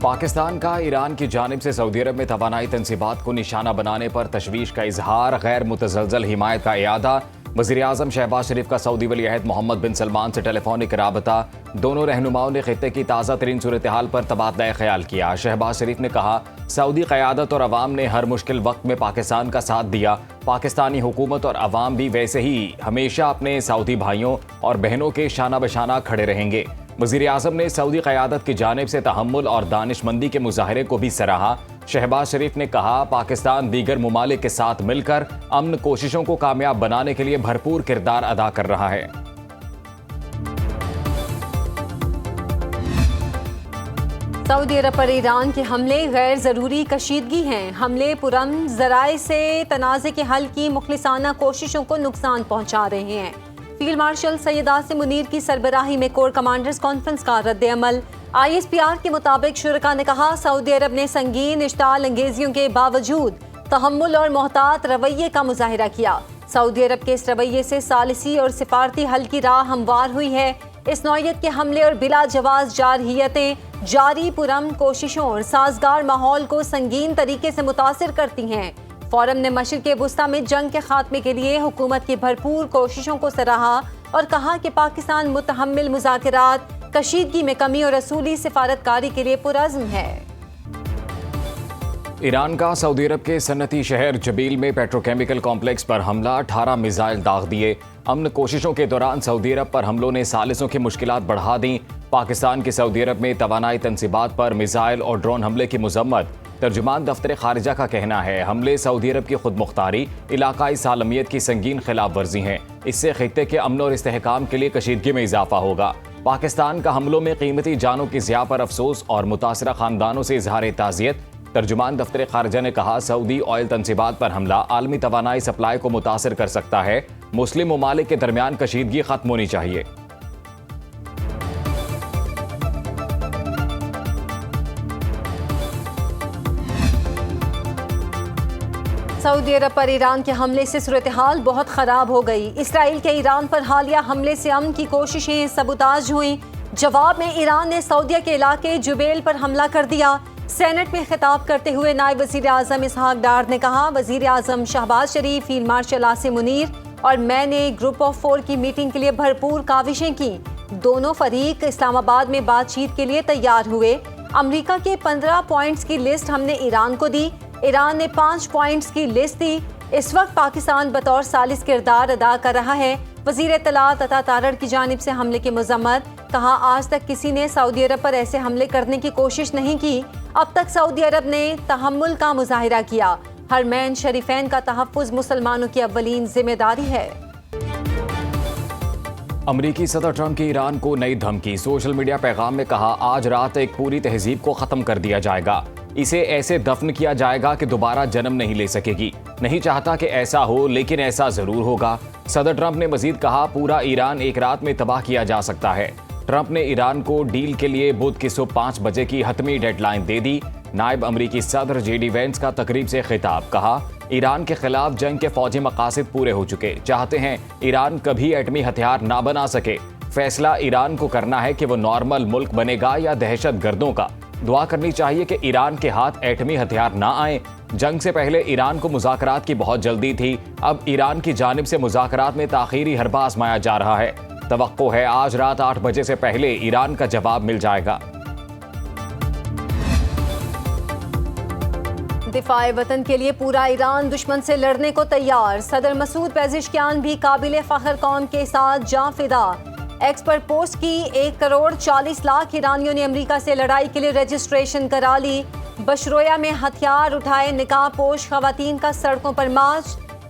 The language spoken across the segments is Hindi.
पाकिस्तान का ईरान की जानिब से सऊदी अरब में तवानाई तंसीबात को निशाना बनाने पर तशवीश का इजहार, गैर मुतज़लज़ल हिमायत का इयादा। वज़ीर आज़म शहबाज शरीफ का सऊदी वली अहद मोहम्मद बिन सलमान से टेलीफोनिक राबता। दोनों रहनुमाओं ने खित्ते की ताज़ा तरीन सूरत हाल पर तबादला ख्याल किया। शहबाज शरीफ ने कहा, सऊदी क़यादत और अवाम ने हर मुश्किल वक्त में पाकिस्तान का साथ दिया। पाकिस्तानी हुकूमत और अवाम भी वैसे ही हमेशा अपने सऊदी भाइयों और बहनों के शाना बशाना खड़े रहेंगे। वज़ीर आज़म ने सऊदी क़यादत की जानिब से तहम्मुल और दानिशमंदी के मुजाहरे को भी सराहा। शहबाज शरीफ ने कहा, पाकिस्तान दीगर ममालिक के साथ मिलकर अमन कोशिशों को कामयाब बनाने के लिए भरपूर किरदार अदा कर रहा है। सऊदी अरब पर ईरान के हमले गैर ज़रूरी कशीदगी हैं। हमले पुरअमन ज़राए से तनाज़े के हल की मुखलिसाना कोशिशों को नुकसान पहुँचा रहे हैं। फील्ड मार्शल सैयद आसिम मुनीर की सरबराही में कोर कमांडर्स कॉन्फ्रेंस का रद्द अमल। ISPR के मुताबिक शुरका ने कहा, सऊदी अरब ने संगीन इश्ताल अंगेजियों के बावजूद तहम्मुल और मोहतात रवैये का मुजाहिरा किया। सऊदी अरब के इस रवैये से सालिसी और सिफारती हल की राह हमवार हुई है। इस नौयत के हमले और बिला जवाज जारहियतें जारी पुरअमन कोशिशों और साजगार माहौल को संगीन तरीके से मुतासिर करती हैं। फोरम ने मशरिक़ वुस्ता में जंग के खात्मे के लिए हुकूमत की भरपूर कोशिशों को सराहा और कहा कि पाकिस्तान मुतहम्मिल मुज़ाकरात, कशीदगी में कमी और असूली सिफारतकारी के लिए पुरअज़्म है। ईरान का सऊदी अरब के सन्नती शहर जबील में पेट्रोकेमिकल कॉम्प्लेक्स पर हमला, 18 मिसाइल दाग दिए। अमन कोशिशों के दौरान सऊदी अरब पर हमलों ने सालिसों की मुश्किलात बढ़ा दी। पाकिस्तान की सऊदी अरब में तवानाई तंसीबात पर मिसाइल और ड्रोन हमले की मजम्मत। तर्जुमान दफ्तर खारिजा का कहना है, हमले सऊदी अरब की खुद मुख्तारी, इलाकाई सालमियत की संगीन खिलाफ वर्जी हैं। इससे खित्ते के अमन और इस्तेहकाम के लिए कशीदगी में इजाफा होगा। पाकिस्तान का हमलों में कीमती जानों की ज़िया पर अफसोस और मुतासरा खानदानों से इजहार ताज़ियत। तर्जुमान दफ्तर खारिजा ने कहा, सऊदी ऑयल तंसीबात पर हमला आलमी तवानाई सप्लाई को मुतासर कर सकता है। मुस्लिम ममालिक के दरमियान कशीदगी खत्म होनी चाहिए। सऊदी अरब पर ईरान के हमले से सूरत हाल बहुत ख़राब हो गई। इसराइल के ईरान पर हालिया हमले से अमन की कोशिशें सबूताज हुई। जवाब में ईरान ने सऊदीया के इलाके जुबैल पर हमला कर दिया। सेनेट में खिताब करते हुए नायब वज़ीर आज़म इसहाक डार ने कहा, वज़ीर आज़म शहबाज शरीफ, फील्ड मार्शल आसिम मुनीर और मैंने ग्रुप ऑफ 4 की मीटिंग के लिए भरपूर काविशें की। दोनों फरीक इस्लामाबाद में बातचीत के लिए तैयार हुए। अमरीका के 15 पॉइंट्स की लिस्ट हमने ईरान को दी। ईरान ने 5 पॉइंट्स की लिस्ट दी। इस वक्त पाकिस्तान बतौर सालिस किरदार अदा कर रहा है। वज़ीर इत्तलात अता तारड़ की जानिब से हमले की मजम्मत। कहा, आज तक किसी ने सऊदी अरब पर ऐसे हमले करने की कोशिश नहीं की। अब तक सऊदी अरब ने तहम्मुल का मुजाहिरा किया। हरमैन शरीफैन का तहफ़्फ़ुज़ मुसलमानों की अव्वलीन जिम्मेदारी है। अमरीकी सदर ट्रंप की ईरान को नई धमकी। सोशल मीडिया पैगाम में कहा, आज रात एक पूरी तहजीब को ख़त्म कर दिया जाएगा। इसे ऐसे दफन किया जाएगा कि दोबारा जन्म नहीं ले सकेगी। नहीं चाहता कि ऐसा हो, लेकिन ऐसा ज़रूर होगा। सदर ट्रंप ने मजीद कहा, पूरा ईरान एक रात में तबाह किया जा सकता है। ट्रंप ने ईरान को डील के लिए बुध की सुबह 5 बजे की हतमी डेडलाइन दे दी। नायब अमरीकी सदर JD वैंस का तकरीब से खिताब। कहा, ईरान के खिलाफ जंग के फौजी मकासद पूरे हो चुके। चाहते हैं ईरान कभी एटमी हथियार ना बना सके। फैसला ईरान को करना है कि वो नॉर्मल मुल्क बनेगा या दहशत गर्दों का। दुआ करनी चाहिए कि ईरान के हाथ एटमी हथियार ना आए। जंग से पहले ईरान को मुज़ाकरात की बहुत जल्दी थी। अब ईरान की जानिब से मुज़ाकरात में ताख़ीरी हरबा आज़माया जा रहा है। तवक्को है आज रात 8 बजे से पहले ईरान का जवाब मिल जाएगा। दिफाए वतन के लिए पूरा ईरान दुश्मन से लड़ने को तैयार। सदर मसूद पेज़ेश्कियान भी काबिल फ़ख्र कौम के साथ जाँ फिदा। एक्स पर पोस्ट की 1 करोड़ 40 लाख ईरानियों ने अमेरिका से लड़ाई के लिए रजिस्ट्रेशन करा ली। बशरोया में हथियार उठाए निकाब पोश ख़वातीन का सड़कों पर मार्च।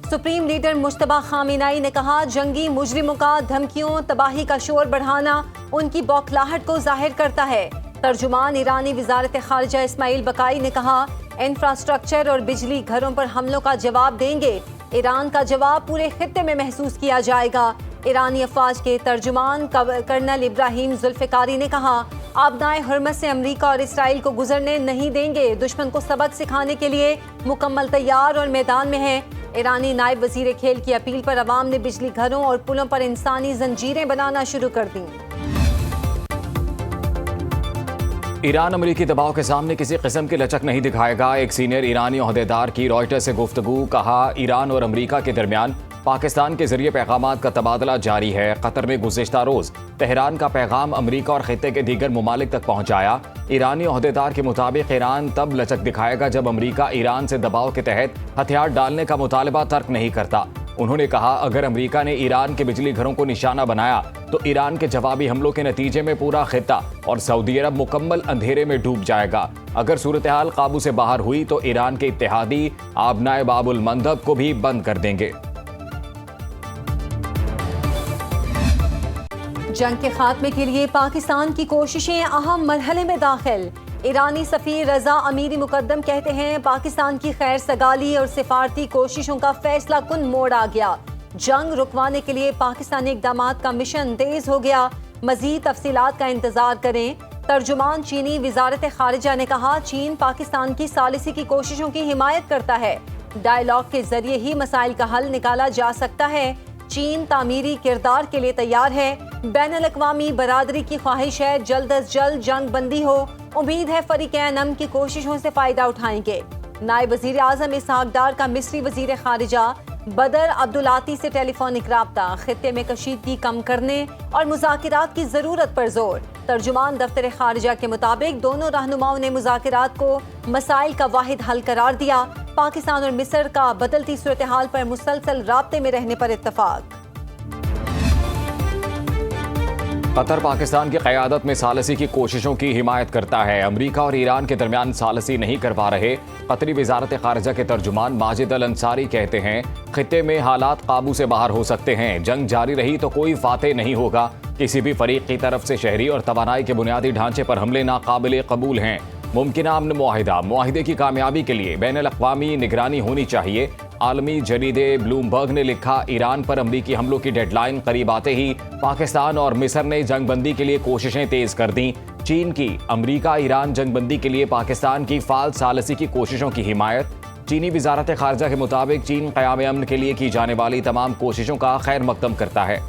सुप्रीम लीडर मुश्तबा खामिनाई ने कहा, जंगी मुजरिमों का धमकियों तबाही का शोर बढ़ाना उनकी बौखलाहट को जाहिर करता है। तर्जुमान ईरानी वज़ारत ख़ारिजा इस्माइल बकाई ने कहा, इंफ्रास्ट्रक्चर और बिजली घरों पर हमलों का जवाब देंगे। ईरान का जवाब पूरे खित्ते में महसूस किया जाएगा। ईरानी अफवाज के तर्जुमान कर्नल इब्राहिम जुल्फ़िकारी ने कहा, आबनाए हुर्मत से अमरीका और इसराइल को गुजरने नहीं देंगे। दुश्मन को सबक सिखाने के लिए मुकम्मल तैयार और मैदान में है। ईरानी नायब वज़ीर खेल की अपील पर अवाम ने बिजली घरों और पुलों पर इंसानी जंजीरें बनाना शुरू कर दी। ईरान अमेरिकी दबाव के सामने किसी किस्म की लचक नहीं दिखाएगा। एक सीनियर ईरानी ओहदेदार की रॉयटर्स से गुफ्तगू। कहा, ईरान और अमेरिका के दरमियान पाकिस्तान के जरिए पैगामात का तबादला जारी है। कतर में गुज़िश्ता रोज तेहरान का पैगाम अमेरिका और खित्ते के दीगर ममालिक तक पहुंचाया। ईरानी ओहदेदार के मुताबिक ईरान तब लचक दिखाएगा जब अमेरिका ईरान से दबाव के तहत हथियार डालने का मुतालबा तर्क नहीं करता। उन्होंने कहा, अगर अमेरिका ने ईरान के बिजली घरों को निशाना बनाया तो ईरान के जवाबी हमलों के नतीजे में पूरा खित्ता और सऊदी अरब मुकम्मल अंधेरे में डूब जाएगा। अगर सूरत हाल काबू से बाहर हुई तो ईरान के इत्तेहादी आबनाए बाबुल मंदब को भी बंद कर देंगे। जंग के खात्मे के लिए पाकिस्तान की कोशिशें अहम मरहले में दाखिल। ईरानी सफीर रजा अमीरी मुकद्दम कहते हैं, पाकिस्तान की खैर सगाली और सिफारती कोशिशों का फैसला कुन मोड़ आ गया। जंग रुकवाने के लिए पाकिस्तानी इक़दामात का मिशन तेज हो गया। मजीद तफसीलात का इंतजार करें। तर्जुमान चीनी वजारत खारिजा ने कहा, चीन पाकिस्तान की सालिसी की कोशिशों की हिमायत करता है। डायलॉग के जरिए ही मसाइल का हल निकाला जा सकता है। चीन तामीरी किरदार के लिए तैयार है। बैनुल-अक़वामी बरादरी की ख्वाहिश है जल्द अज जल्द जंग बंदी हो। उम्मीद है फरीक़ैन अमन की कोशिशों से फायदा उठाएंगे। नायब वज़ीर आज़म इसहाक़ डार का मिस्री वज़ीर खारिजा बदर अब्दुलाती से टेलीफोनिक राब्ता। खित्ते में कशीदगी कम करने और मुज़ाकरात की ज़रूरत पर जोर। तर्जुमान दफ्तर खारिजा के मुताबिक दोनों रहनुमाओं ने मुज़ाकरात को मसाइल का वाहिद हल करार दिया। पाकिस्तान और मिस्र का बदलती सूरत हाल पर मुसलसल राब्ते में रहने पर इत्तफाक। कतर पाकिस्तान की क़यादत में सालसी की कोशिशों की हिमायत करता है। अमेरिका और ईरान के दरमियान सालसी नहीं कर पा रहे। कतरी वजारत खारिजा के तर्जुमान माजिद अल अंसारी कहते हैं, खित्ते में हालात काबू से बाहर हो सकते हैं। जंग जारी रही तो कोई फातेह नहीं होगा। किसी भी फरीक की तरफ से शहरी और तवानाई के बुनियादी ढांचे पर हमले नाकाबिले कबूल हैं। मुमकिन अमन मुआहिदे की कामयाबी के लिए बैनुल-अक़वामी निगरानी होनी चाहिए। आलमी जरीदे ब्लूमबर्ग ने लिखा, ईरान पर अमरीकी हमलों की डेडलाइन करीब आते ही पाकिस्तान और मिस्र ने जंगबंदी के लिए कोशिशें तेज कर दी। चीन की अमरीका ईरान जंगबंदी के लिए पाकिस्तान की फाल सालसी की कोशिशों की हिमायत। चीनी वजारत खारिजा के मुताबिक चीन क़याम अमन के लिए की जाने वाली तमाम कोशिशों का खैर मकदम करता है।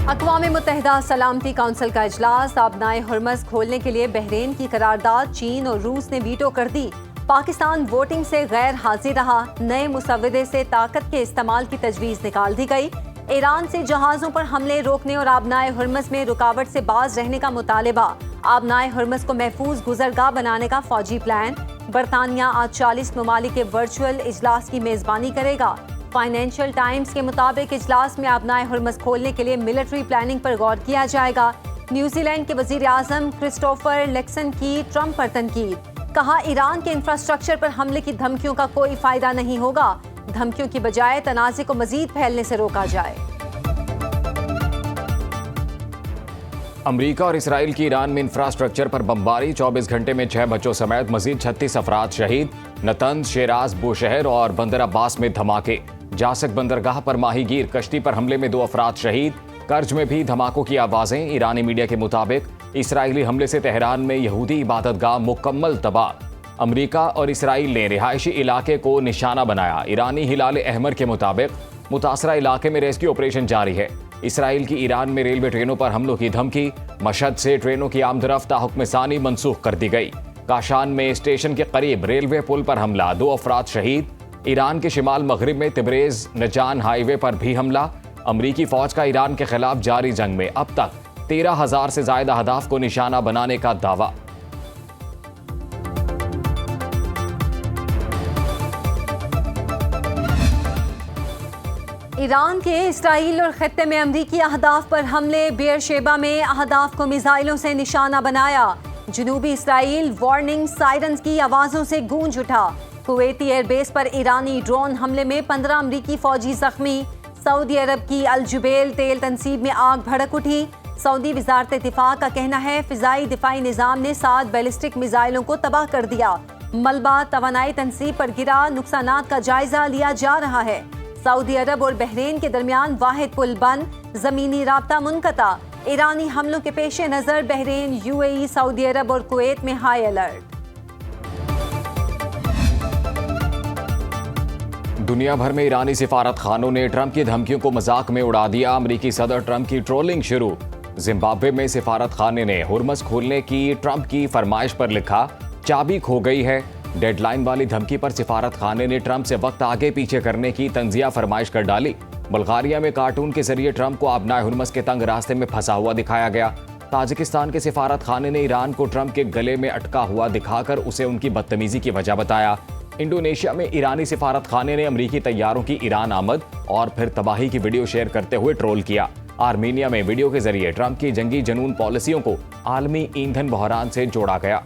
अक़वाम मुत्तहिदा सलामती काउंसिल का इजलास। आबनाए हुर्मज़ खोलने के लिए बहरीन की करारदाद चीन और रूस ने वीटो कर दी। पाकिस्तान वोटिंग से गैर हाजिर रहा। नए मुसव्वदे से ताकत के इस्तेमाल की तजवीज़ निकाल दी गई। ईरान से जहाज़ों पर हमले रोकने और आबनाए हुर्मज़ में रुकावट से बाज रहने का मुतालबा। आबनाए हुर्मज़ को महफूज गुजरगाह बनाने का फौजी प्लान। बरतानिया आज 40 ममालिक के वर्चुअल इजलास की मेज़बानी करेगा। फाइनेंशियल टाइम्स के मुताबिक इजलास में आबनाए हुर्मज़ खोलने के लिए मिलिट्री प्लानिंग पर गौर किया जाएगा। न्यूजीलैंड के वजीर आज़म क्रिस्टोफर लेक्सन की ट्रंप पर तनकीद। कहा, ईरान के इंफ्रास्ट्रक्चर पर हमले की धमकियों का कोई फायदा नहीं होगा। धमकियों की बजाय तनाज़े को मजीद फैलने से रोका जाए। अमेरिका और इसराइल की ईरान में इंफ्रास्ट्रक्चर पर बमबारी। 24 घंटे में 6 बच्चों समेत मजीद 36 अफराद शहीद। नतंज, शेराज, बुशहर और बंदर अब्बास में धमाके। जासक बंदरगाह पर माहीगीर कश्ती पर हमले में 2 अफराद शहीद। कर्ज में भी धमाकों की आवाजें। ईरानी मीडिया के मुताबिक इसराइली हमले से तेहरान में यहूदी इबादतगाह मुकम्मल तबाह। अमेरिका और इसराइल ने रिहायशी इलाके को निशाना बनाया। ईरानी हिलाल अहमर के मुताबिक मुतासरा इलाके में रेस्क्यू ऑपरेशन जारी है। इसराइल की ईरान में रेलवे ट्रेनों पर हमलों की धमकी। मशहद से ट्रेनों की आमदरफ्त हुक्मसानी मनसूख कर दी गई। काशान में स्टेशन के करीब रेलवे पुल पर हमला, 2 अफराद शहीद। ईरान के शिमाल मगरिब में तिब्रेज नजान हाईवे पर भी हमला। अमरीकी फौज का ईरान के खिलाफ जारी जंग में अब तक 13,000 से ज्यादा अहदाफ को निशाना बनाने का दावा। ईरान के इसराइल और खित्ते में अमरीकी अहदाफ पर हमले। बेरशेबा में अहदाफ को मिसाइलों से निशाना बनाया। जनूबी इसराइल वार्निंग सायरन्स की आवाजों से गूंज उठा। कुवैती एयरबेस पर ईरानी ड्रोन हमले में 15 अमरीकी फौजी जख्मी। सऊदी अरब की अल जुबैल तेल तंसीब में आग भड़क उठी। सऊदी वजारत दिफा का कहना है, फिजाई दिफाई निजाम ने 7 बैलिस्टिक मिसाइलों को तबाह कर दिया। मलबा तवानाई तंसीब पर गिरा। नुकसानात का जायजा लिया जा रहा है। सऊदी अरब और बहरीन के दरमियान वाहिद पुल बंद। जमीनी राब्ता मुनक़ता। ईरानी हमलों के पेश नजर बहरीन, यूएई, सऊदी अरब और कुवैत में हाई अलर्ट। दुनिया भर में ईरानी सिफारत खानों ने ट्रंप की धमकियों को मजाक में उड़ा दिया। अमेरिकी सदर ट्रंप की ट्रोलिंग शुरू। जिम्बाब्वे में सिफारत खाने ने हुर्मस खोलने की ट्रंप की फरमाइश पर लिखा, चाबी खो गई है। डेडलाइन वाली धमकी पर सिफारत खाने ने ट्रंप से वक्त आगे पीछे करने की तंजिया फरमाइश कर डाली। बुल्गारिया में कार्टून के जरिए ट्रंप को आबनाए हुर्मस के तंग रास्ते में फंसा हुआ दिखाया गया। ताजिकिस्तान के सिफारत खाने ने ईरान को ट्रंप के गले में अटका हुआ दिखाकर उसे उनकी बदतमीजी की वजह बताया। इंडोनेशिया में ईरानी सिफारत खाने ने अमरीकी तैयारों की ईरान आमद और फिर तबाही की वीडियो शेयर करते हुए ट्रोल किया। आर्मीनिया में वीडियो के जरिए ट्रंप की जंगी जनून पॉलिसियों को आलमी ईंधन बहरान से जोड़ा गया।